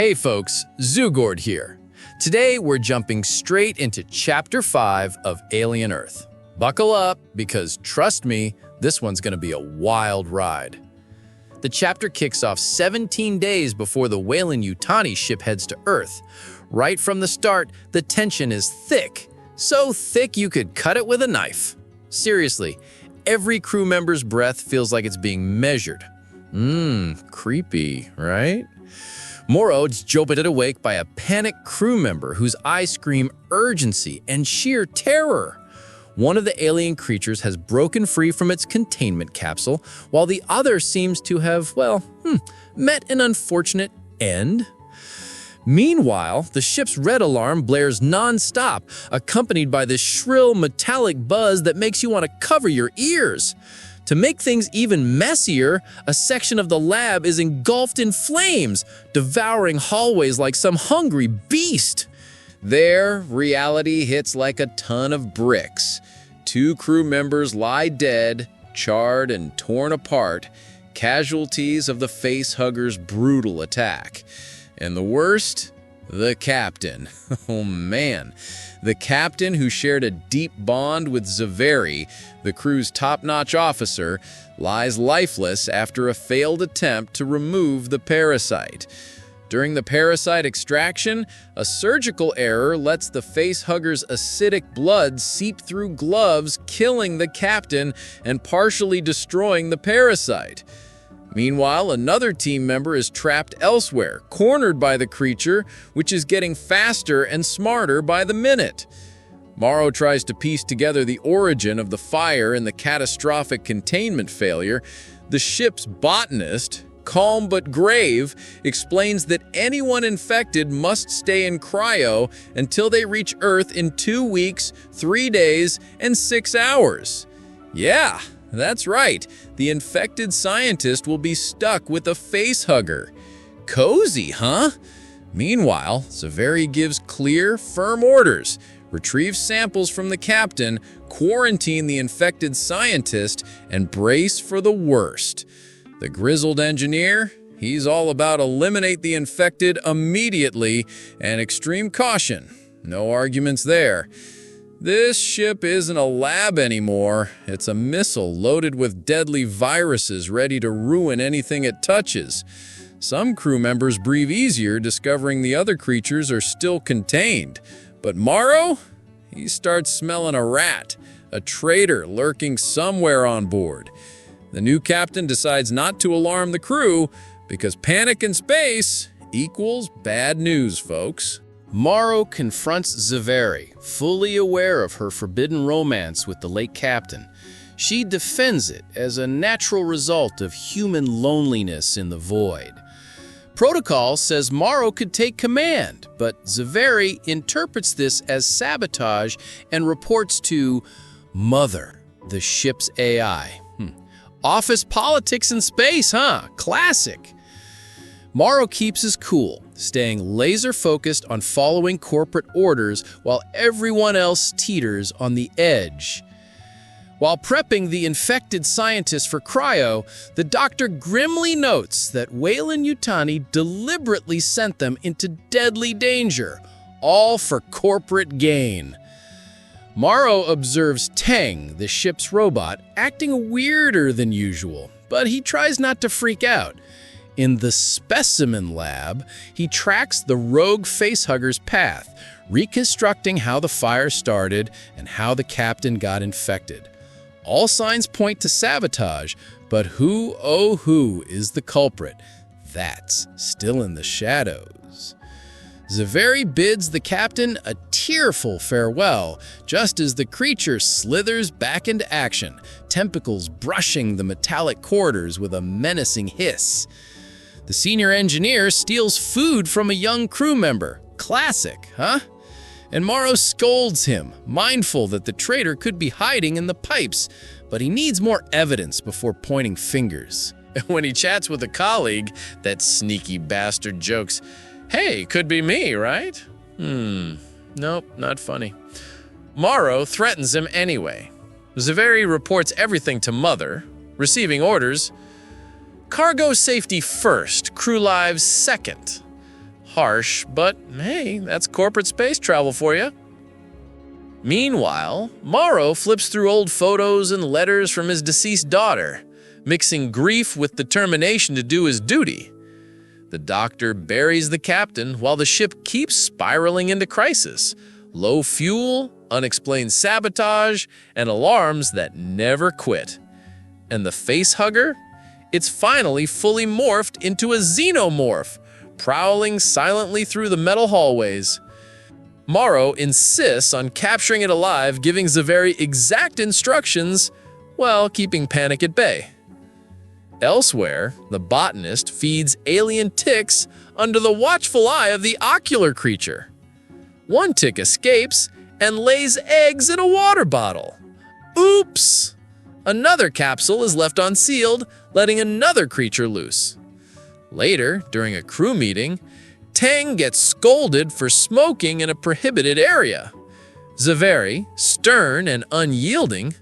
Hey folks, Zugord here. Today we're jumping straight into Chapter 5 of Alien Earth. Buckle up, because trust me, this one's gonna be a wild ride. The chapter kicks off 17 days before the Weyland-Yutani ship heads to Earth. Right from the start, the tension is thick. So thick you could cut it with a knife. Seriously, every crew member's breath feels like it's being measured. Creepy, right? Morrow is jolted awake by a panicked crew member whose eyes scream urgency and sheer terror. One of the alien creatures has broken free from its containment capsule, while the other seems to have, met an unfortunate end. Meanwhile, the ship's red alarm blares non-stop, accompanied by this shrill metallic buzz that makes you want to cover your ears. To make things even messier, a section of the lab is engulfed in flames, devouring hallways like some hungry beast. There, reality hits like a ton of bricks. 2 crew members lie dead, charred and torn apart, casualties of the facehugger's brutal attack. And the worst? The captain. Oh man. The captain, who shared a deep bond with Zaveri, the crew's top-notch officer, lies lifeless after a failed attempt to remove the parasite. During the parasite extraction, a surgical error lets the facehugger's acidic blood seep through gloves, killing the captain and partially destroying the parasite. Meanwhile, another team member is trapped elsewhere, cornered by the creature, which is getting faster and smarter by the minute. Morrow tries to piece together the origin of the fire and the catastrophic containment failure. The ship's botanist, calm but grave, explains that anyone infected must stay in cryo until they reach Earth in 2 weeks, 3 days, and 6 hours. Yeah, that's right. The infected scientist will be stuck with a facehugger. Cozy, huh? Meanwhile, Zaveri gives clear, firm orders. Retrieve samples from the captain, quarantine the infected scientist, and brace for the worst. The grizzled engineer, he's all about eliminate the infected immediately and extreme caution. No arguments there. This ship isn't a lab anymore. It's a missile loaded with deadly viruses ready to ruin anything it touches. Some crew members breathe easier, discovering the other creatures are still contained. But Morrow? He starts smelling a rat, a traitor lurking somewhere on board. The new captain decides not to alarm the crew, because panic in space equals bad news, folks. Morrow confronts Zaveri, fully aware of her forbidden romance with the late captain. She defends it as a natural result of human loneliness in the void. Protocol says Morrow could take command, but Zaveri interprets this as sabotage and reports to Mother, the ship's AI. Office politics in space, huh? Classic. Morrow keeps his cool, staying laser-focused on following corporate orders while everyone else teeters on the edge. While prepping the infected scientists for cryo, the doctor grimly notes that Weyland-Yutani deliberately sent them into deadly danger, all for corporate gain. Morrow observes Teng, the ship's robot, acting weirder than usual, but he tries not to freak out. In the specimen lab, he tracks the rogue facehugger's path, reconstructing how the fire started and how the captain got infected. All signs point to sabotage, but who, oh who, is the culprit? That's still in the shadows. Zaveri bids the captain a tearful farewell, just as the creature slithers back into action, tentacles brushing the metallic corridors with a menacing hiss. The senior engineer steals food from a young crew member. Classic, huh? And Morrow scolds him, mindful that the traitor could be hiding in the pipes, but he needs more evidence before pointing fingers. When he chats with a colleague, that sneaky bastard jokes, "Hey, could be me, right?" Nope, not funny. Morrow threatens him anyway. Zaveri reports everything to Mother, receiving orders. Cargo safety first, crew lives second. Harsh, but hey, that's corporate space travel for you. Meanwhile, Morrow flips through old photos and letters from his deceased daughter, mixing grief with determination to do his duty. The doctor buries the captain while the ship keeps spiraling into crisis. Low fuel, unexplained sabotage, and alarms that never quit. And the facehugger? It's finally fully morphed into a xenomorph, prowling silently through the metal hallways. Morrow insists on capturing it alive, giving Zaveri exact instructions while keeping panic at bay. Elsewhere, the botanist feeds alien ticks under the watchful eye of the ocular creature. One tick escapes and lays eggs in a water bottle. Oops! Another capsule is left unsealed, letting another creature loose. Later, during a crew meeting, Tang gets scolded for smoking in a prohibited area. Zaveri, stern and unyielding,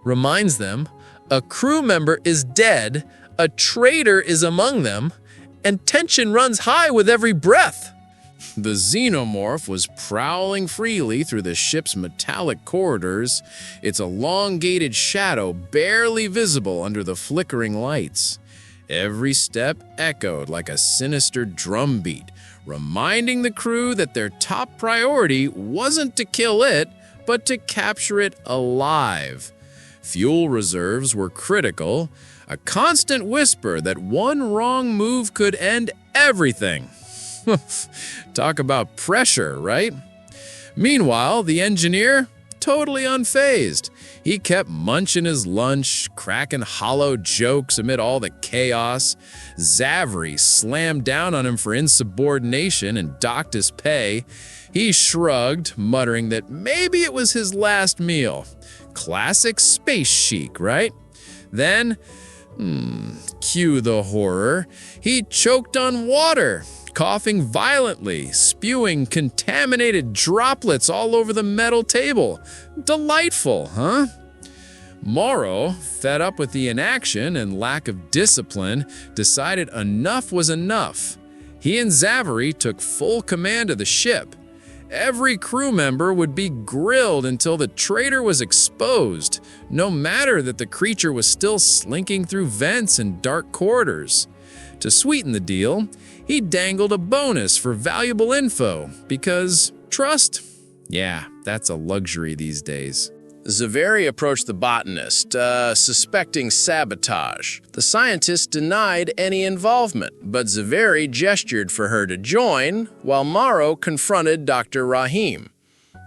reminds them a crew member is dead, a traitor is among them, and tension runs high with every breath. The xenomorph was prowling freely through the ship's metallic corridors, its elongated shadow barely visible under the flickering lights. Every step echoed like a sinister drumbeat, reminding the crew that their top priority wasn't to kill it, but to capture it alive. Fuel reserves were critical, a constant whisper that one wrong move could end everything. Talk about pressure, right? Meanwhile, the engineer, totally unfazed. He kept munching his lunch, cracking hollow jokes amid all the chaos. Zaveri slammed down on him for insubordination and docked his pay. He shrugged, muttering that maybe it was his last meal. Classic space chic, right? Then, cue the horror, he choked on water, coughing violently, spewing contaminated droplets all over the metal table. Delightful, huh? Morrow, fed up with the inaction and lack of discipline, decided enough was enough. He and Zaveri took full command of the ship. Every crew member would be grilled until the traitor was exposed, no matter that the creature was still slinking through vents and dark corridors. To sweeten the deal, he dangled a bonus for valuable info, because trust? Yeah, that's a luxury these days. Zaveri approached the botanist, suspecting sabotage. The scientist denied any involvement, but Zaveri gestured for her to join, while Morrow confronted Dr. Rahim.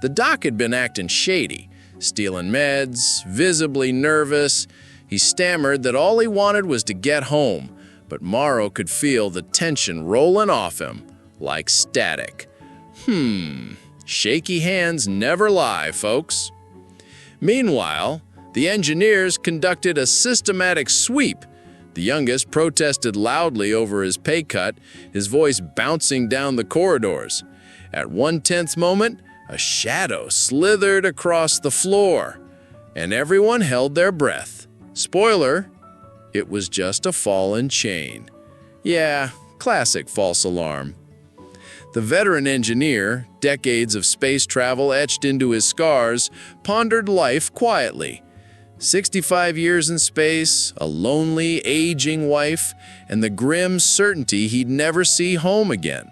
The doc had been acting shady, stealing meds, visibly nervous. He stammered that all he wanted was to get home, but Morrow could feel the tension rolling off him, like static. Shaky hands never lie, folks. Meanwhile, the engineers conducted a systematic sweep. The youngest protested loudly over his pay cut, his voice bouncing down the corridors. At one tense moment, a shadow slithered across the floor, and everyone held their breath. Spoiler, it was just a fallen chain. Yeah, classic false alarm. The veteran engineer, decades of space travel etched into his scars, pondered life quietly. 65 years in space, a lonely, aging wife, and the grim certainty he'd never see home again.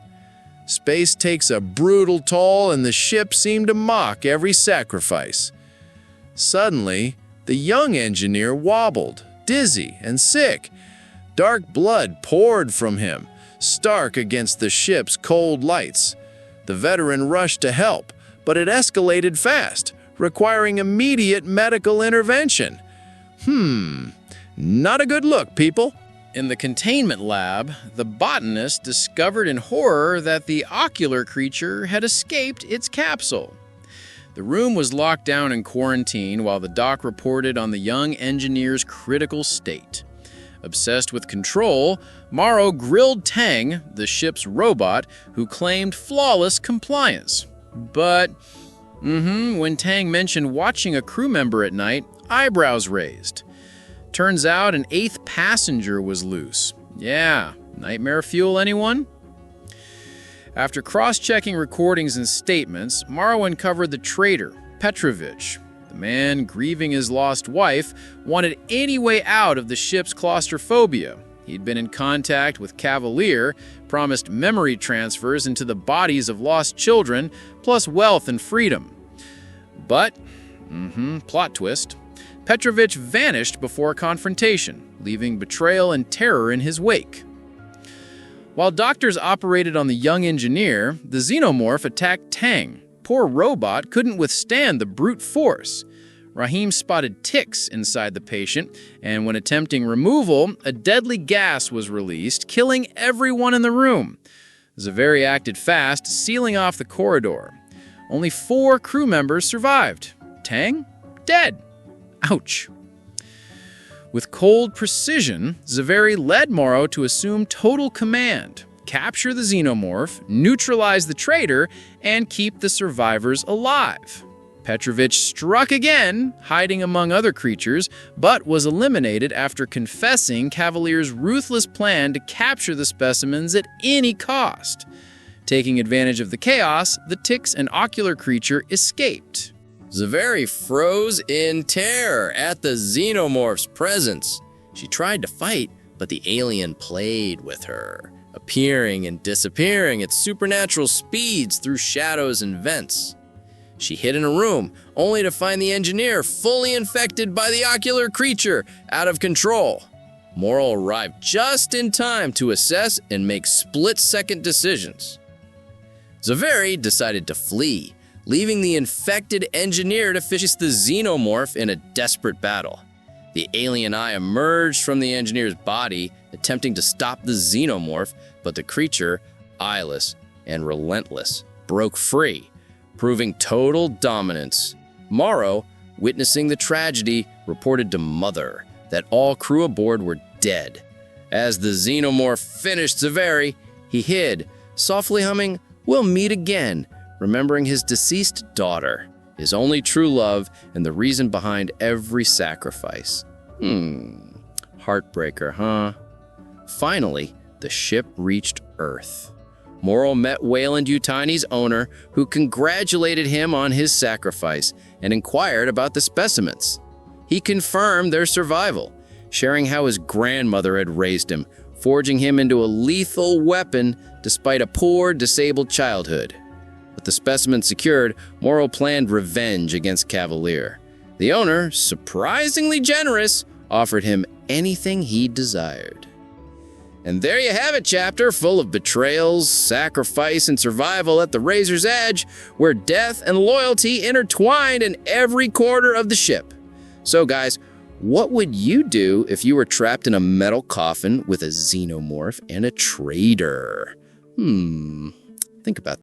Space takes a brutal toll, and the ship seemed to mock every sacrifice. Suddenly, the young engineer wobbled, dizzy and sick. Dark blood poured from him, stark against the ship's cold lights. The veteran rushed to help, but it escalated fast, requiring immediate medical intervention. Not a good look, people. In the containment lab, the botanist discovered in horror that the ocular creature had escaped its capsule. The room was locked down in quarantine while the doc reported on the young engineer's critical state. Obsessed with control, Morrow grilled Tang, the ship's robot, who claimed flawless compliance. But, when Tang mentioned watching a crew member at night, eyebrows raised. Turns out an 8th passenger was loose. Yeah, nightmare fuel, anyone? After cross-checking recordings and statements, Morrow uncovered the traitor, Petrovich. The man, grieving his lost wife, wanted any way out of the ship's claustrophobia. He'd been in contact with Cavalier, promised memory transfers into the bodies of lost children, plus wealth and freedom. But, plot twist, Petrovich vanished before confrontation, leaving betrayal and terror in his wake. While doctors operated on the young engineer, the xenomorph attacked Tang. Poor robot couldn't withstand the brute force. Rahim spotted ticks inside the patient, and when attempting removal, a deadly gas was released, killing everyone in the room. Zaveri acted fast, sealing off the corridor. Only 4 crew members survived. Tang? Dead. Ouch. With cold precision, Zaveri led Morrow to assume total command, capture the xenomorph, neutralize the traitor, and keep the survivors alive. Petrovich struck again, hiding among other creatures, but was eliminated after confessing Cavalier's ruthless plan to capture the specimens at any cost. Taking advantage of the chaos, the ticks and ocular creature escaped. Zaveri froze in terror at the xenomorph's presence. She tried to fight, but the alien played with her, appearing and disappearing at supernatural speeds through shadows and vents. She hid in a room, only to find the engineer fully infected by the ocular creature, out of control. Morrow arrived just in time to assess and make split-second decisions. Zaveri decided to flee, leaving the infected engineer to face the xenomorph in a desperate battle. The alien eye emerged from the engineer's body, attempting to stop the xenomorph, but the creature, eyeless and relentless, broke free, proving total dominance. Morrow, witnessing the tragedy, reported to Mother that all crew aboard were dead. As the xenomorph finished Zaveri, he hid, softly humming, "We'll meet again," remembering his deceased daughter, his only true love and the reason behind every sacrifice. Heartbreaker, huh? Finally, the ship reached Earth. Morrow met Wayland Yutani's owner, who congratulated him on his sacrifice and inquired about the specimens. He confirmed their survival, sharing how his grandmother had raised him, forging him into a lethal weapon despite a poor, disabled childhood. With the specimen secured, Morrow planned revenge against Cavalier. The owner, surprisingly generous, offered him anything he desired. And there you have it, chapter full of betrayals, sacrifice, and survival at the razor's edge, where death and loyalty intertwined in every corner of the ship. So guys, what would you do if you were trapped in a metal coffin with a xenomorph and a traitor? Think about that.